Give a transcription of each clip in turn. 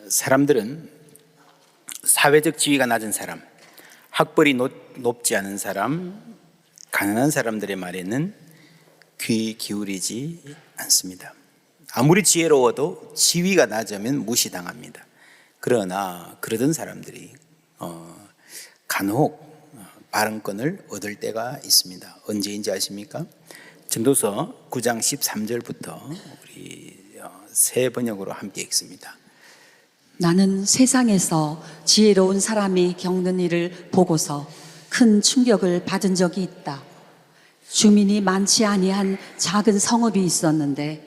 사람들은 사회적 지위가 낮은 사람, 학벌이 높지 않은 사람, 가난한 사람들의 말에는 귀 기울이지 않습니다. 아무리 지혜로워도 지위가 낮으면 무시당합니다. 그러나 그러던 사람들이 간혹 발언권을 얻을 때가 있습니다. 언제인지 아십니까? 전도서 9장 13절부터 우리 새 번역으로 함께 읽습니다. 나는 세상에서 지혜로운 사람이 겪는 일을 보고서 큰 충격을 받은 적이 있다. 주민이 많지 아니한 작은 성읍이 있었는데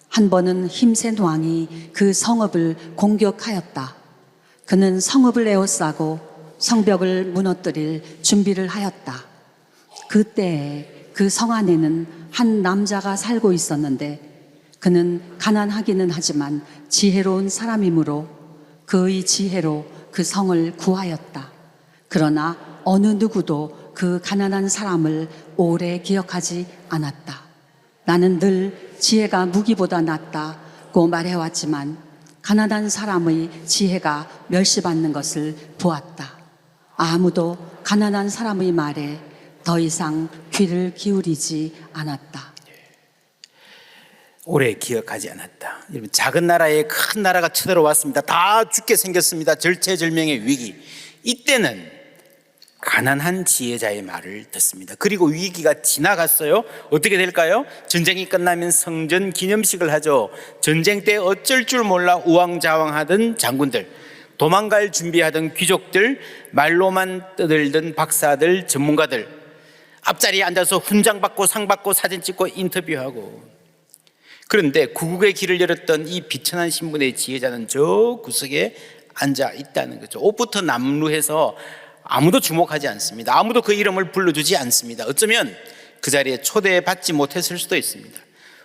한 번은 힘센 왕이 그 성읍을 공격하였다. 그는 성읍을 에워싸고 성벽을 무너뜨릴 준비를 하였다. 그때에 그 성 안에는 한 남자가 살고 있었는데 그는 가난하기는 하지만 지혜로운 사람이므로 그의 지혜로 그 성을 구하였다. 그러나 어느 누구도 그 가난한 사람을 오래 기억하지 않았다. 나는 늘 지혜가 무기보다 낫다고 말해왔지만 가난한 사람의 지혜가 멸시받는 것을 보았다. 아무도 가난한 사람의 말에 더 이상 귀를 기울이지 않았다. 오래 기억하지 않았다. 여러분, 작은 나라에 큰 나라가 쳐들어왔습니다. 다 죽게 생겼습니다. 절체절명의 위기. 이때는 가난한 지혜자의 말을 듣습니다. 그리고 위기가 지나갔어요. 어떻게 될까요? 전쟁이 끝나면 성전 기념식을 하죠. 전쟁 때 어쩔 줄 몰라 우왕좌왕하던 장군들, 도망갈 준비하던 귀족들, 말로만 떠들던 박사들, 전문가들, 앞자리에 앉아서 훈장 받고 상 받고 사진 찍고 인터뷰하고. 그런데 구국의 길을 열었던 이 비천한 신분의 지혜자는 저 구석에 앉아 있다는 거죠. 옷부터 남루해서 아무도 주목하지 않습니다. 아무도 그 이름을 불러주지 않습니다. 어쩌면 그 자리에 초대받지 못했을 수도 있습니다.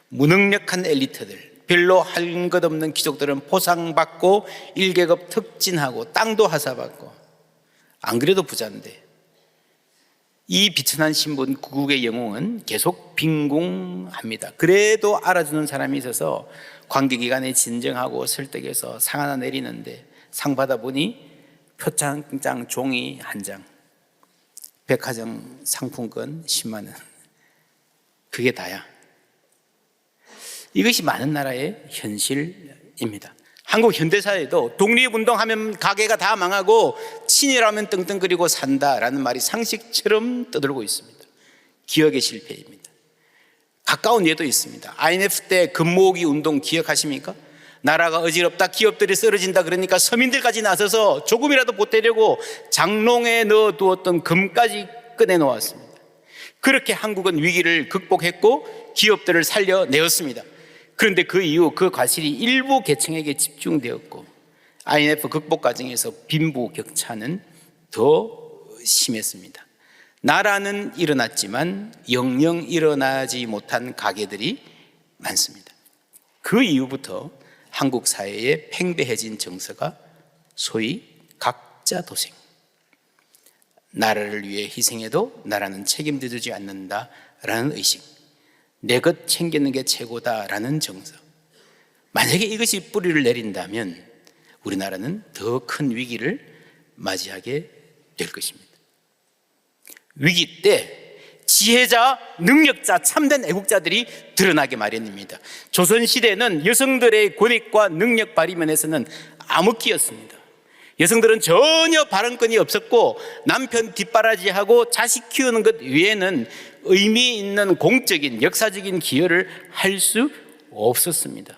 무능력한 엘리트들, 별로 할 것 없는 귀족들은 포상받고 1계급 특진하고 땅도 하사받고, 안 그래도 부자인데 이 비천한 신분 구국의 영웅은 계속 빈궁합니다. 그래도 알아주는 사람이 있어서 관계기관에 진정하고 설득해서 상 하나 내리는데 상 받아보니 표창장 종이 한 장, 백화점 상품권 10만 원, 그게 다야. 이것이 많은 나라의 현실입니다. 한국 현대사회도 독립운동하면 가게가 다 망하고 친일하면 떵떵거리고 산다라는 말이 상식처럼 떠들고 있습니다. 기억의 실패입니다. 가까운 예도 있습니다. IMF 때 금모으기 운동 기억하십니까? 나라가 어지럽다, 기업들이 쓰러진다 그러니까 서민들까지 나서서 조금이라도 보태려고 장롱에 넣어두었던 금까지 꺼내놓았습니다. 그렇게 한국은 위기를 극복했고 기업들을 살려내었습니다. 그런데 그 이후 그 과실이 일부 계층에게 집중되었고 IMF 극복 과정에서 빈부격차는 더 심했습니다. 나라는 일어났지만 영영 일어나지 못한 가게들이 많습니다. 그 이후부터 한국 사회에 팽배해진 정서가 소위 각자 도생, 나라를 위해 희생해도 나라는 책임져주지 않는다라는 의식, 내 것 챙기는 게 최고다라는 정서. 만약에 이것이 뿌리를 내린다면 우리나라는 더 큰 위기를 맞이하게 될 것입니다. 위기 때 지혜자, 능력자, 참된 애국자들이 드러나게 마련입니다. 조선시대는 여성들의 권익과 능력 발휘 면에서는 암흑기였습니다. 여성들은 전혀 발언권이 없었고 남편 뒷바라지하고 자식 키우는 것 외에는 의미 있는 공적인 역사적인 기여를 할 수 없었습니다.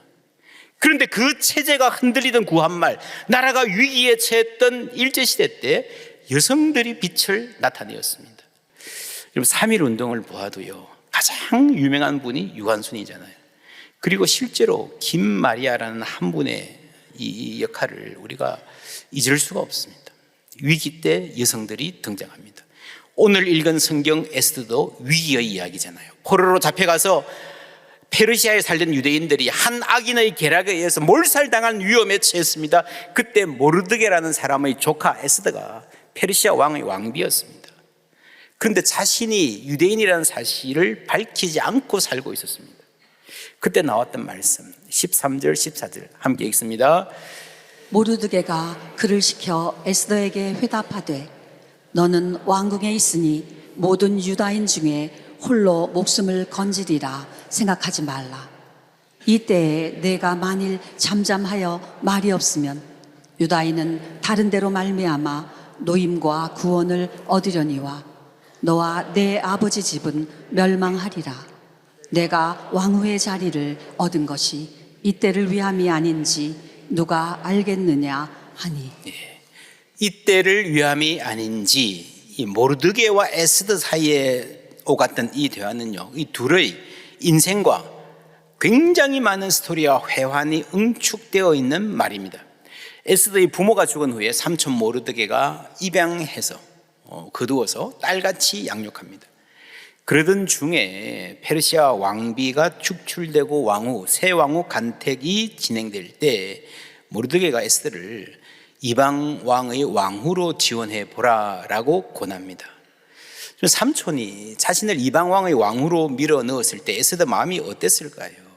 그런데 그 체제가 흔들리던 구한말, 나라가 위기에 처했던 일제시대 때 여성들이 빛을 나타내었습니다. 여러분, 3.1운동을 보아도요, 가장 유명한 분이 유관순이잖아요. 그리고 실제로 김마리아라는 한 분의 이 역할을 우리가 잊을 수가 없습니다. 위기 때 여성들이 등장합니다. 오늘 읽은 성경 에스더도 위기의 이야기잖아요. 포로로 잡혀가서 페르시아에 살던 유대인들이 한 악인의 계략에 의해서 몰살당한 위험에 처했습니다. 그때 모르드게라는 사람의 조카 에스더가 페르시아 왕의 왕비였습니다. 그런데 자신이 유대인이라는 사실을 밝히지 않고 살고 있었습니다. 그때 나왔던 말씀 13절 14절 함께 읽습니다. 모르드게가 그를 시켜 에스더에게 회답하되 너는 왕궁에 있으니 모든 유다인 중에 홀로 목숨을 건지리라 생각하지 말라. 이때에 내가 만일 잠잠하여 말이 없으면 유다인은 다른 데로 말미암아 노임과 구원을 얻으려니와 너와 내 아버지 집은 멸망하리라. 내가 왕후의 자리를 얻은 것이 이때를 위함이 아닌지 누가 알겠느냐 하니. 이때를 위함이 아닌지, 이 모르드게와 에스더 사이에 오갔던 이 대화는요, 이 둘의 인생과 굉장히 많은 스토리와 회환이 응축되어 있는 말입니다. 에스더의 부모가 죽은 후에 삼촌 모르드게가 입양해서 거두어서 딸같이 양육합니다. 그러던 중에 페르시아 왕비가 축출되고 새 왕후 간택이 진행될 때 모르드게가 에스더를 이방 왕의 왕후로 지원해 보라라고 권합니다. 삼촌이 자신을 이방 왕의 왕후로 밀어 넣었을 때 에스더 마음이 어땠을까요?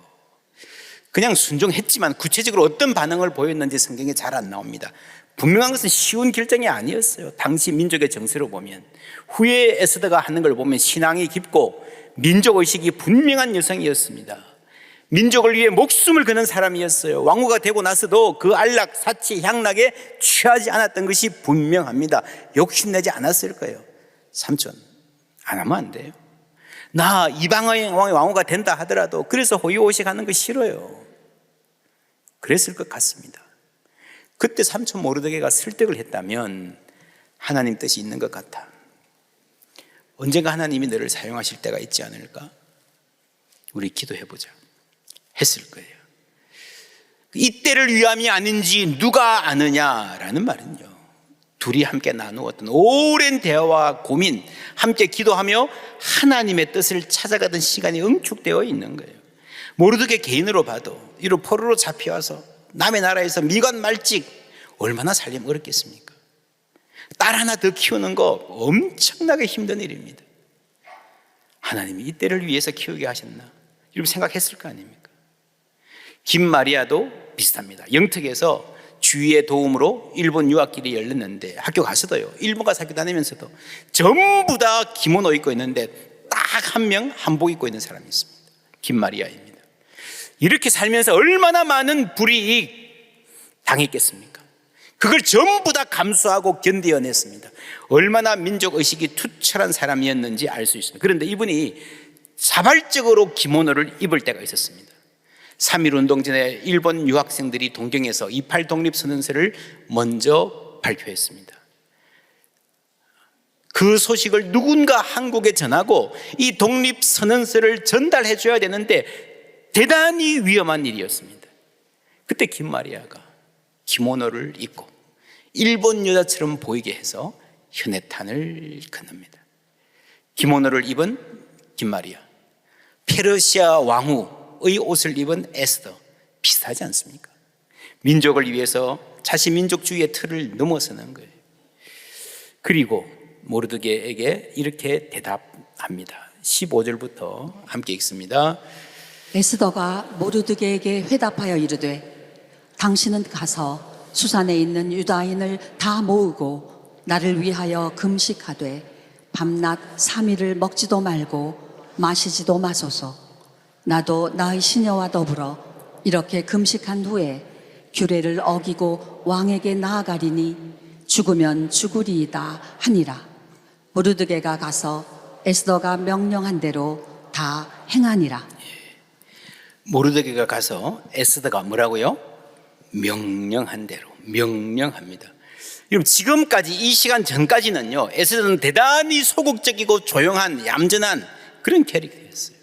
그냥 순종했지만 구체적으로 어떤 반응을 보였는지 성경에 잘 안 나옵니다. 분명한 것은 쉬운 결정이 아니었어요. 당시 민족의 정세로 보면, 후에 에스더가 하는 걸 보면 신앙이 깊고 민족의식이 분명한 여성이었습니다. 민족을 위해 목숨을 거는 사람이었어요. 왕후가 되고 나서도 그 안락, 사치, 향락에 취하지 않았던 것이 분명합니다. 욕심내지 않았을 거예요. 삼촌, 안 하면 안 돼요. 나 이방의 왕후가 된다 하더라도 그래서 호의호식하는 거 싫어요. 그랬을 것 같습니다. 그때 삼촌 모르드게가 설득을 했다면 하나님 뜻이 있는 것 같아. 언젠가 하나님이 너를 사용하실 때가 있지 않을까? 우리 기도해보자 했을 거예요. 이때를 위함이 아닌지 누가 아느냐라는 말은요, 둘이 함께 나누었던 오랜 대화와 고민, 함께 기도하며 하나님의 뜻을 찾아가던 시간이 응축되어 있는 거예요. 모르드게 개인으로 봐도 이로 포로로 잡혀와서 남의 나라에서 미관 말직, 얼마나 살림 어렵겠습니까? 딸 하나 더 키우는 거 엄청나게 힘든 일입니다. 하나님이 이때를 위해서 키우게 하셨나? 이렇게 생각했을 거 아닙니까? 김마리아도 비슷합니다. 영특에서 주위의 도움으로 일본 유학길이 열렸는데 학교 가서도요, 일본 가서 학교 다니면서도 전부 다 기모노 입고 있는데 딱 한 명 한복 입고 있는 사람이 있습니다. 김마리아입니다. 이렇게 살면서 얼마나 많은 불이익 당했겠습니까? 그걸 전부 다 감수하고 견뎌냈습니다. 얼마나 민족의식이 투철한 사람이었는지 알 수 있습니다. 그런데 이분이 자발적으로 기모노를 입을 때가 있었습니다. 3.1운동 전에 일본 유학생들이 동경에서 28 독립선언서를 먼저 발표했습니다. 그 소식을 누군가 한국에 전하고 이 독립선언서를 전달해 줘야 되는데 대단히 위험한 일이었습니다. 그때 김마리아가 기모노를 입고 일본 여자처럼 보이게 해서 현해탄을 건넵니다. 기모노를 입은 김마리아, 페르시아 왕후의 옷을 입은 에스더, 비슷하지 않습니까? 민족을 위해서 자신 민족주의의 틀을 넘어서는 거예요. 그리고 모르드게에게 이렇게 대답합니다. 15절부터 함께 읽습니다. 에스더가 모르드게에게 회답하여 이르되 당신은 가서 수산에 있는 유다인을 다 모으고 나를 위하여 금식하되 밤낮 3일을 먹지도 말고 마시지도 마소서. 나도 나의 시녀와 더불어 이렇게 금식한 후에 규례를 어기고 왕에게 나아가리니 죽으면 죽으리이다 하니라. 모르드게가 가서 에스더가 명령한 대로 다 행하니라. 모르드게가 가서 에스더가 뭐라고요? 명령한 대로, 명령합니다. 여러분, 지금까지 이 시간 전까지는요, 에스더는 대단히 소극적이고 조용한 얌전한 그런 캐릭터였어요.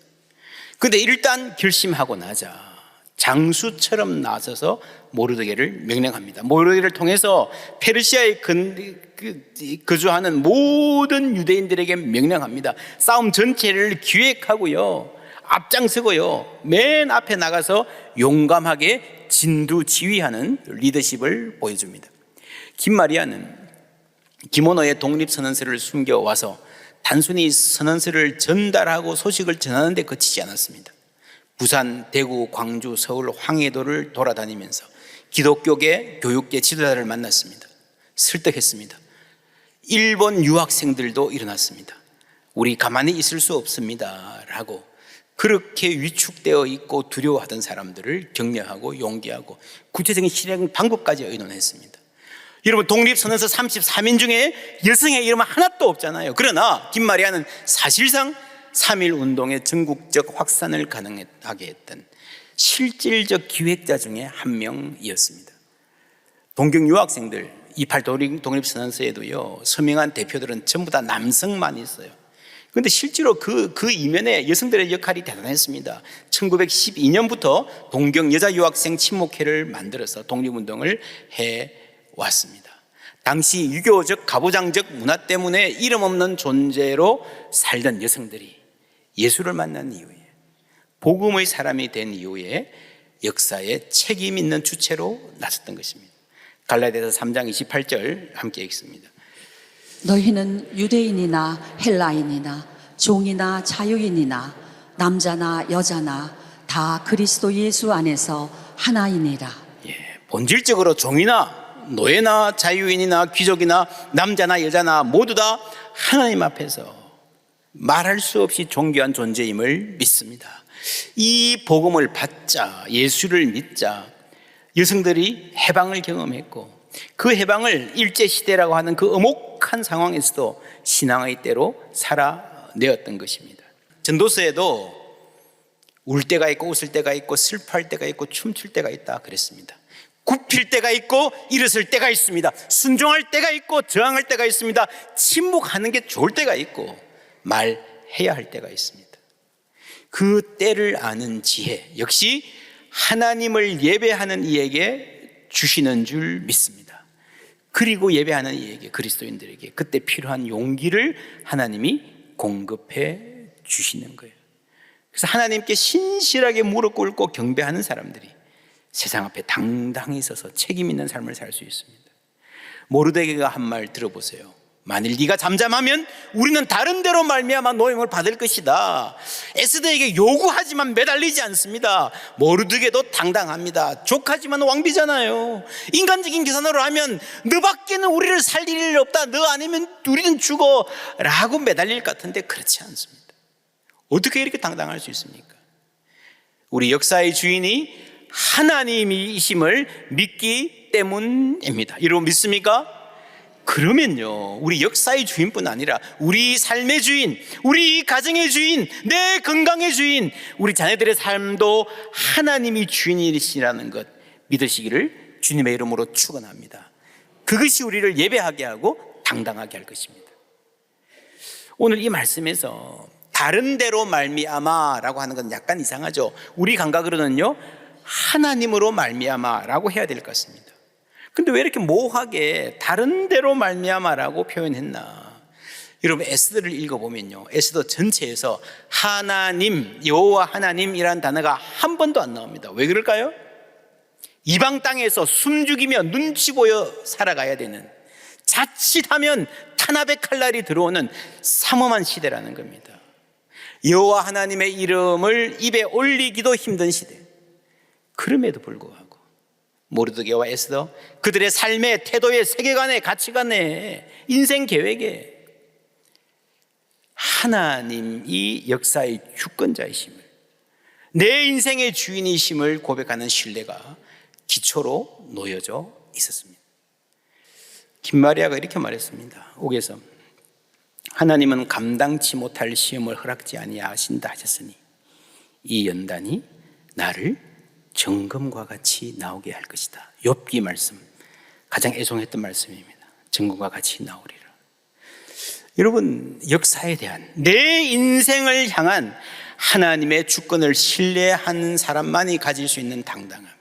그런데 일단 결심하고 나자 장수처럼 나서서 모르드게를 명령합니다. 모르드게를 통해서 페르시아에 거주하는 모든 유대인들에게 명령합니다. 싸움 전체를 기획하고요, 앞장서고요, 맨 앞에 나가서 용감하게 진두지휘하는 리더십을 보여줍니다. 김마리아는 기모노의 독립선언서를 숨겨와서 단순히 선언서를 전달하고 소식을 전하는 데 그치지 않았습니다. 부산, 대구, 광주, 서울, 황해도를 돌아다니면서 기독교계, 교육계 지도자를 만났습니다. 설득했습니다. 일본 유학생들도 일어났습니다. 우리 가만히 있을 수 없습니다 라고 그렇게 위축되어 있고 두려워하던 사람들을 격려하고 용기하고 구체적인 실행 방법까지 의논했습니다. 여러분, 독립선언서 33인 중에 여성의 이름은 하나도 없잖아요. 그러나 김마리아는 사실상 3.1 운동의 전국적 확산을 가능하게 했던 실질적 기획자 중에 한 명이었습니다. 동경 유학생들 28 독립선언서에도요, 서명한 대표들은 전부 다 남성만 있어요. 그런데 실제로 그 이면에 여성들의 역할이 대단했습니다. 1912년부터 동경 여자 유학생 친목회를 만들어서 독립운동을 해왔습니다. 당시 유교적 가부장적 문화 때문에 이름 없는 존재로 살던 여성들이 예수를 만난 이후에, 복음의 사람이 된 이후에 역사에 책임 있는 주체로 나섰던 것입니다. 갈라디아서 3장 28절 함께 읽습니다. 너희는 유대인이나 헬라인이나 종이나 자유인이나 남자나 여자나 다 그리스도 예수 안에서 하나이니라. 본질적으로 종이나 노예나 자유인이나 귀족이나 남자나 여자나 모두 다 하나님 앞에서 말할 수 없이 존귀한 존재임을 믿습니다. 이 복음을 받자, 예수를 믿자 여성들이 해방을 경험했고, 그 해방을 일제시대라고 하는 그 엄혹한 상황에서도 신앙의 때로 살아내었던 것입니다. 전도서에도 울 때가 있고 웃을 때가 있고 슬퍼할 때가 있고 춤출 때가 있다 그랬습니다. 굽힐 때가 있고 일어설 때가 있습니다. 순종할 때가 있고 저항할 때가 있습니다. 침묵하는 게 좋을 때가 있고 말해야 할 때가 있습니다. 그 때를 아는 지혜 역시 하나님을 예배하는 이에게 주시는 줄 믿습니다. 그리고 예배하는 이에게, 그리스도인들에게 그때 필요한 용기를 하나님이 공급해 주시는 거예요. 그래서 하나님께 신실하게 무릎 꿇고 경배하는 사람들이 세상 앞에 당당히 서서 책임 있는 삶을 살 수 있습니다. 모르드게가 한 말 들어보세요. 만일 네가 잠잠하면 우리는 다른 데로 말미암아 노임을 받을 것이다. 에스더에게 요구하지만 매달리지 않습니다. 모르드게도 당당합니다. 족하지만 왕비잖아요. 인간적인 계산으로 하면 너밖에는 우리를 살릴 일 없다, 너 아니면 우리는 죽어 라고 매달릴 것 같은데 그렇지 않습니다. 어떻게 이렇게 당당할 수 있습니까? 우리 역사의 주인이 하나님이심을 믿기 때문입니다. 여러분 믿습니까? 그러면요, 우리 역사의 주인뿐 아니라 우리 삶의 주인, 우리 가정의 주인, 내 건강의 주인, 우리 자녀들의 삶도 하나님이 주인이시라는 것 믿으시기를 주님의 이름으로 축원합니다. 그것이 우리를 예배하게 하고 당당하게 할 것입니다. 오늘 이 말씀에서 다른 데로 말미암아라고 하는 건 약간 이상하죠. 우리 감각으로는요, 하나님으로 말미암아라고 해야 될 것 같습니다. 근데 왜 이렇게 모호하게 다른 데로 말미암아라고 표현했나? 여러분 에스더를 읽어보면요, 에스더 전체에서 하나님, 여호와 하나님이라는 단어가 한 번도 안 나옵니다. 왜 그럴까요? 이방 땅에서 숨죽이며 눈치 보여 살아가야 되는, 자칫하면 탄압의 칼날이 들어오는 삼엄한 시대라는 겁니다. 여호와 하나님의 이름을 입에 올리기도 힘든 시대. 그럼에도 불구하고 모르드게와 에스더, 그들의 삶의 태도의 세계관의 가치관의 인생 계획에 하나님이 역사의 주권자이심을, 내 인생의 주인이심을 고백하는 신뢰가 기초로 놓여져 있었습니다. 김마리아가 이렇게 말했습니다. 옥에서 하나님은 감당치 못할 시험을 허락지 아니하신다 하셨으니 이 연단이 나를 정금과 같이 나오게 할 것이다. 욥기 말씀, 가장 애송했던 말씀입니다. 정금과 같이 나오리라. 여러분, 역사에 대한, 내 인생을 향한 하나님의 주권을 신뢰하는 사람만이 가질 수 있는 당당함,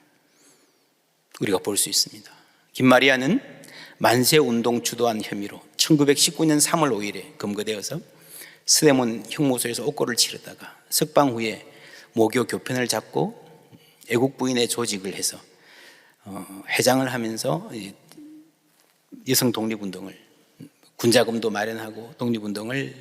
우리가 볼 수 있습니다. 김마리아는 만세운동 주도한 혐의로 1919년 3월 5일에 검거되어서 스데몬 형무소에서 옥고를 치르다가 석방 후에 모교 교편을 잡고 애국 부인의 조직을 해서 회장을 하면서 여성 독립운동을 군자금도 마련하고 독립운동을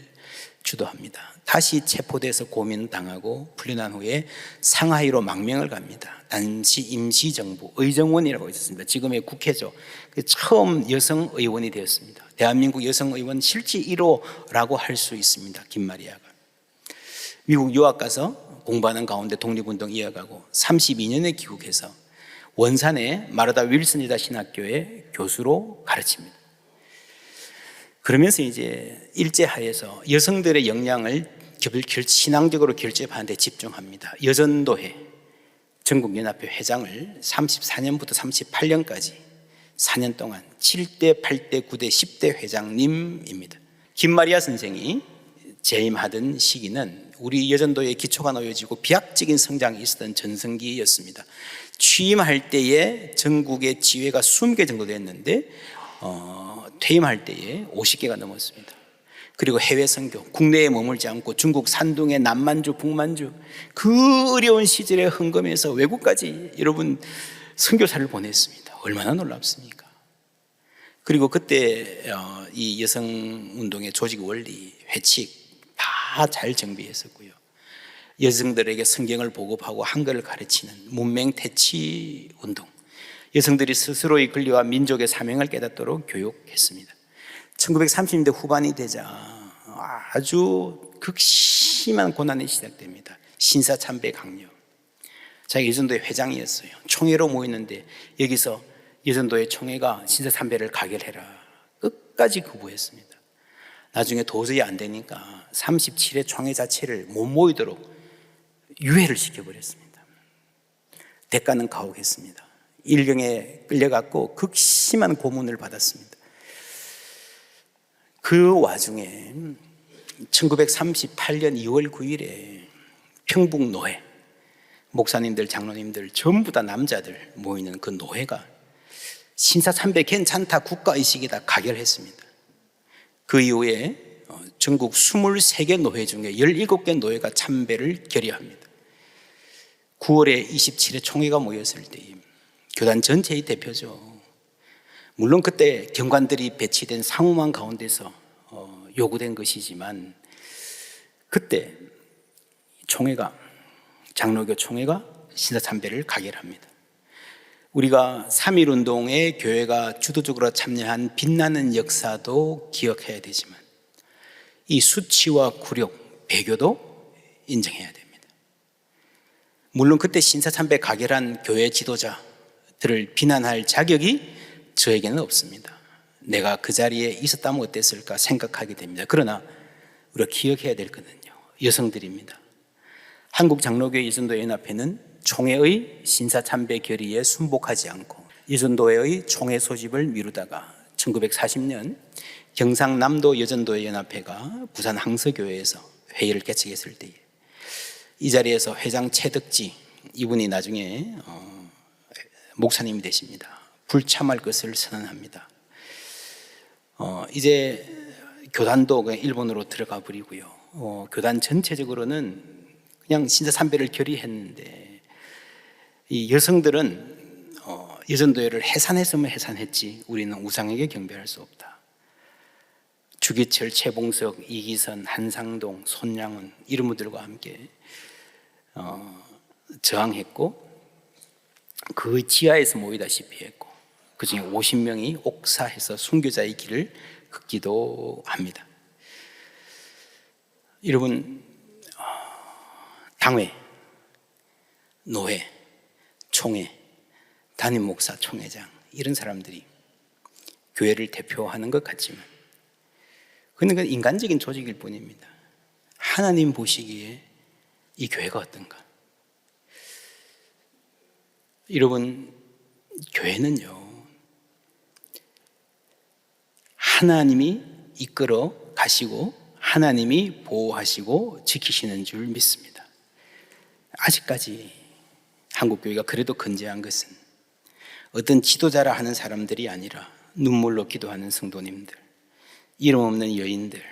주도합니다. 다시 체포돼서 고민당하고 풀려난 후에 상하이로 망명을 갑니다. 당시 임시정부, 의정원이라고 있었습니다. 지금의 국회죠. 처음 여성 의원이 되었습니다. 대한민국 여성 의원 실제 1호라고 할 수 있습니다. 김마리아가. 미국 유학 가서 공부하는 가운데 독립운동 이어가고 32년에 귀국해서 원산의 마르다 윌슨이다 신학교의 교수로 가르칩니다. 그러면서 이제 일제하에서 여성들의 역량을 신앙적으로 결집하는 데 집중합니다. 여전도회 전국연합회 회장을 34년부터 38년까지 4년 동안 7대, 8대, 9대, 10대 회장님입니다. 김마리아 선생이 재임하던 시기는 우리 여전도의 기초가 놓여지고 비약적인 성장이 있었던 전성기였습니다. 취임할 때에 전국의 지회가 20개 정도 됐는데 퇴임할 때에 50개가 넘었습니다. 그리고 해외 선교, 국내에 머물지 않고 중국 산둥의 남만주, 북만주 그 어려운 시절에 헌금해서 외국까지 여러분 선교사를 보냈습니다. 얼마나 놀랍습니까? 그리고 그때 이 여성운동의 조직 원리, 회칙 다 잘 정비했었고요. 여성들에게 성경을 보급하고 한글을 가르치는 문맹태치 운동, 여성들이 스스로의 권리와 민족의 사명을 깨닫도록 교육했습니다. 1930년대 후반이 되자 아주 극심한 고난이 시작됩니다. 신사참배 강요. 자기가 여전도의 회장이었어요. 총회로 모였는데 여기서 여전도의 총회가 신사참배를 가결해라. 끝까지 거부했습니다. 나중에 도저히 안 되니까 37회 총회 자체를 못 모이도록 유예를 시켜버렸습니다. 대가는 가혹했습니다. 일경에 끌려갔고 극심한 고문을 받았습니다. 그 와중에 1938년 2월 9일에 평북 노회, 목사님들, 장로님들 전부 다 남자들 모이는 그 노회가 신사참배 괜찮다, 국가의식이다 가결했습니다. 그 이후에 전국 23개 노회 중에 17개 노회가 참배를 결의합니다. 9월에 27회 총회가 모였을 때 교단 전체의 대표죠. 물론 그때 경관들이 배치된 상호만 가운데서 요구된 것이지만 그때 총회가, 장로교 총회가 신사참배를 가결합니다. 우리가 3.1운동에 교회가 주도적으로 참여한 빛나는 역사도 기억해야 되지만 이 수치와 굴욕, 배교도 인정해야 됩니다. 물론 그때 신사참배 가결한 교회 지도자들을 비난할 자격이 저에게는 없습니다. 내가 그 자리에 있었다면 어땠을까 생각하게 됩니다. 그러나 우리가 기억해야 될 것은요, 여성들입니다. 한국장로교회 여전도연합회는 총회의 신사참배 결의에 순복하지 않고 여전도회의 총회 소집을 미루다가 1940년 경상남도 여전도연합회가 부산 항서교회에서 회의를 개최했을 때에 이 자리에서 회장 최덕지, 이분이 나중에 목사님이 되십니다. 불참할 것을 선언합니다. 이제 교단도 그냥 일본으로 들어가 버리고요. 교단 전체적으로는 그냥 신사참배를 결의했는데 이 여성들은 여전도회를 해산했으면 해산했지 우리는 우상에게 경배할 수 없다. 주기철, 최봉석, 이기선, 한상동, 손양은 이런 분들과 함께 저항했고 그 지하에서 모이다시피 했고 그중에 50명이 옥사해서 순교자의 길을 걷기도 합니다. 여러분, 당회, 노회, 총회, 담임 목사, 총회장 이런 사람들이 교회를 대표하는 것 같지만 그건 인간적인 조직일 뿐입니다. 하나님 보시기에 이 교회가 어떤가? 여러분, 교회는요 하나님이 이끌어 가시고 하나님이 보호하시고 지키시는 줄 믿습니다. 아직까지 한국교회가 그래도 건재한 것은 어떤 지도자라 하는 사람들이 아니라 눈물로 기도하는 성도님들, 이름 없는 여인들,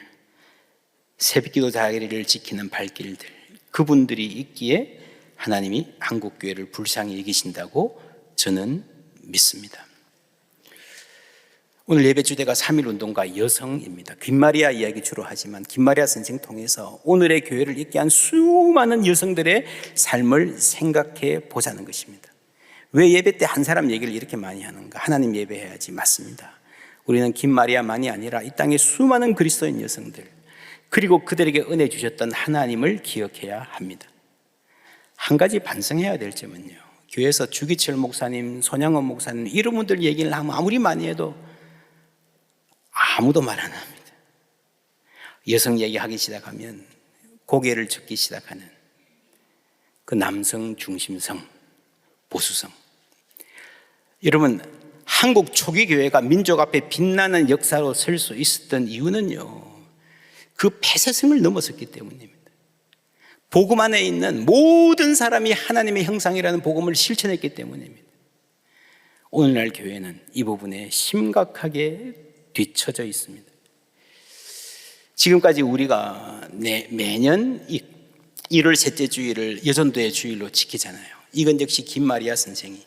새벽기도 자리를 지키는 발길들, 그분들이 있기에 하나님이 한국교회를 불쌍히 여기신다고 저는 믿습니다. 오늘 예배 주제가 3.1운동가 여성입니다. 김마리아 이야기 주로 하지만 김마리아 선생 통해서 오늘의 교회를 있게 한 수많은 여성들의 삶을 생각해 보자는 것입니다. 왜 예배 때 한 사람 얘기를 이렇게 많이 하는가? 하나님 예배해야지. 맞습니다. 우리는 김마리아만이 아니라 이 땅의 수많은 그리스도인 여성들, 그리고 그들에게 은혜 주셨던 하나님을 기억해야 합니다. 한 가지 반성해야 될 점은요, 교회에서 주기철 목사님, 손양원 목사님 이런 분들 얘기를 하면 아무리 많이 해도 아무도 말 안 합니다. 여성 얘기하기 시작하면 고개를 젓기 시작하는 그 남성 중심성, 보수성. 여러분, 한국 초기 교회가 민족 앞에 빛나는 역사로 설 수 있었던 이유는요, 그 폐쇄성을 넘어섰기 때문입니다. 복음 안에 있는 모든 사람이 하나님의 형상이라는 복음을 실천했기 때문입니다. 오늘날 교회는 이 부분에 심각하게 뒤처져 있습니다. 지금까지 우리가 매년 1월 셋째 주일을 여전도의 주일로 지키잖아요. 이건 역시 김마리아 선생이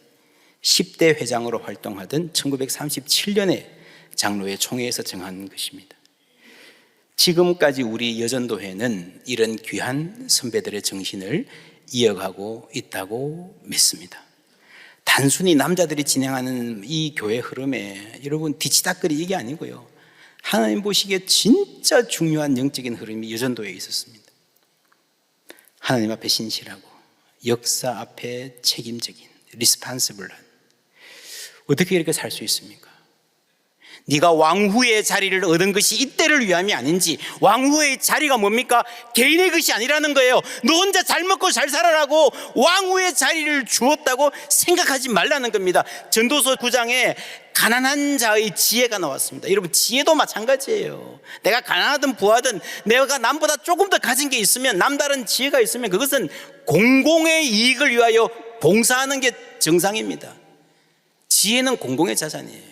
10대 회장으로 활동하던 1937년에 장로회 총회에서 정한 것입니다. 지금까지 우리 여전도회는 이런 귀한 선배들의 정신을 이어가고 있다고 믿습니다. 단순히 남자들이 진행하는 이 교회 흐름에 여러분 뒤치다거리 이게 아니고요, 하나님 보시기에 진짜 중요한 영적인 흐름이 여전도에 있었습니다. 하나님 앞에 신실하고 역사 앞에 책임적인 리스판시블한, 어떻게 이렇게 살 수 있습니까? 네가 왕후의 자리를 얻은 것이 이때를 위함이 아닌지, 왕후의 자리가 뭡니까? 개인의 것이 아니라는 거예요. 너 혼자 잘 먹고 잘 살아라고 왕후의 자리를 주었다고 생각하지 말라는 겁니다. 전도서 9장에 가난한 자의 지혜가 나왔습니다. 여러분, 지혜도 마찬가지예요. 내가 가난하든 부하든 내가 남보다 조금 더 가진 게 있으면, 남다른 지혜가 있으면 그것은 공공의 이익을 위하여 봉사하는 게 정상입니다. 지혜는 공공의 자산이에요.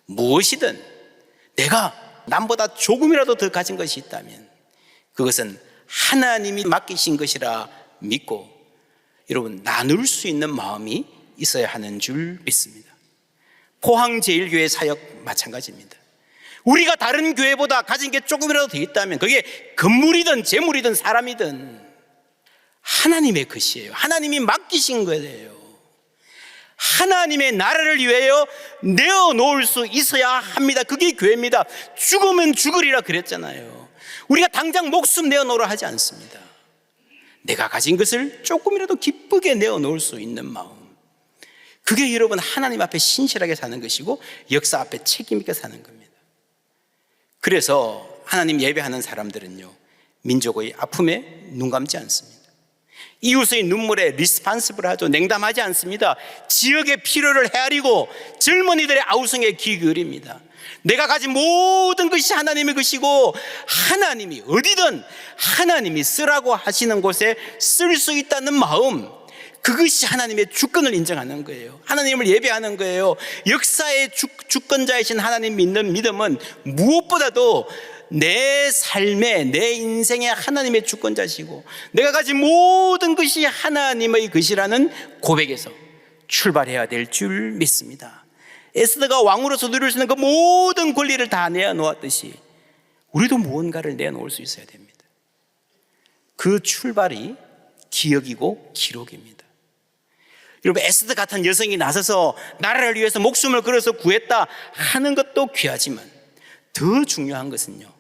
무엇이든 내가 남보다 조금이라도 더 가진 것이 있다면 그것은 하나님이 맡기신 것이라 믿고, 여러분, 나눌 수 있는 마음이 있어야 하는 줄 믿습니다. 포항제일교회 사역 마찬가지입니다. 우리가 다른 교회보다 가진 게 조금이라도 더 있다면 그게 건물이든 재물이든 사람이든 하나님의 것이에요. 하나님이 맡기신 거예요. 하나님의 나라를 위하여 내어놓을 수 있어야 합니다. 그게 교회입니다. 죽으면 죽으리라 그랬잖아요. 우리가 당장 목숨 내어놓으라 하지 않습니다. 내가 가진 것을 조금이라도 기쁘게 내어놓을 수 있는 마음, 그게 여러분 하나님 앞에 신실하게 사는 것이고 역사 앞에 책임 있게 사는 겁니다. 그래서 하나님 예배하는 사람들은요, 민족의 아픔에 눈 감지 않습니다. 이웃의 눈물에 리스판시블하죠. 냉담하지 않습니다. 지역의 필요를 헤아리고 젊은이들의 아우성에 귀 기울입니다. 내가 가진 모든 것이 하나님의 것이고 하나님이 어디든 하나님이 쓰라고 하시는 곳에 쓸 수 있다는 마음, 그것이 하나님의 주권을 인정하는 거예요. 하나님을 예배하는 거예요. 역사의 주권자이신 하나님 믿는 믿음은 무엇보다도 내 삶에, 내 인생에 하나님의 주권자시고 내가 가진 모든 것이 하나님의 것이라는 고백에서 출발해야 될 줄 믿습니다. 에스더가 왕으로서 누릴 수 있는 그 모든 권리를 다 내어놓았듯이 우리도 무언가를 내어놓을 수 있어야 됩니다. 그 출발이 기억이고 기록입니다. 여러분, 에스더 같은 여성이 나서서 나라를 위해서 목숨을 걸어서 구했다 하는 것도 귀하지만 더 중요한 것은요,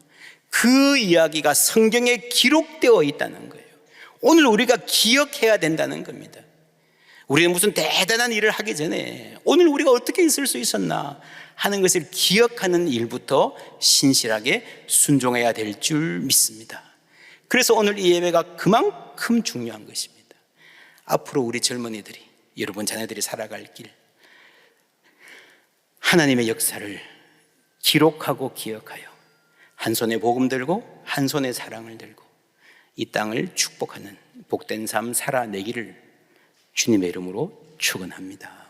그 이야기가 성경에 기록되어 있다는 거예요. 오늘 우리가 기억해야 된다는 겁니다. 우리는 무슨 대단한 일을 하기 전에 오늘 우리가 어떻게 있을 수 있었나 하는 것을 기억하는 일부터 신실하게 순종해야 될 줄 믿습니다. 그래서 오늘 이 예배가 그만큼 중요한 것입니다. 앞으로 우리 젊은이들이, 여러분 자녀들이 살아갈 길, 하나님의 역사를 기록하고 기억하여 한 손에 복음 들고 한 손에 사랑을 들고 이 땅을 축복하는 복된 삶 살아내기를 주님의 이름으로 축원합니다.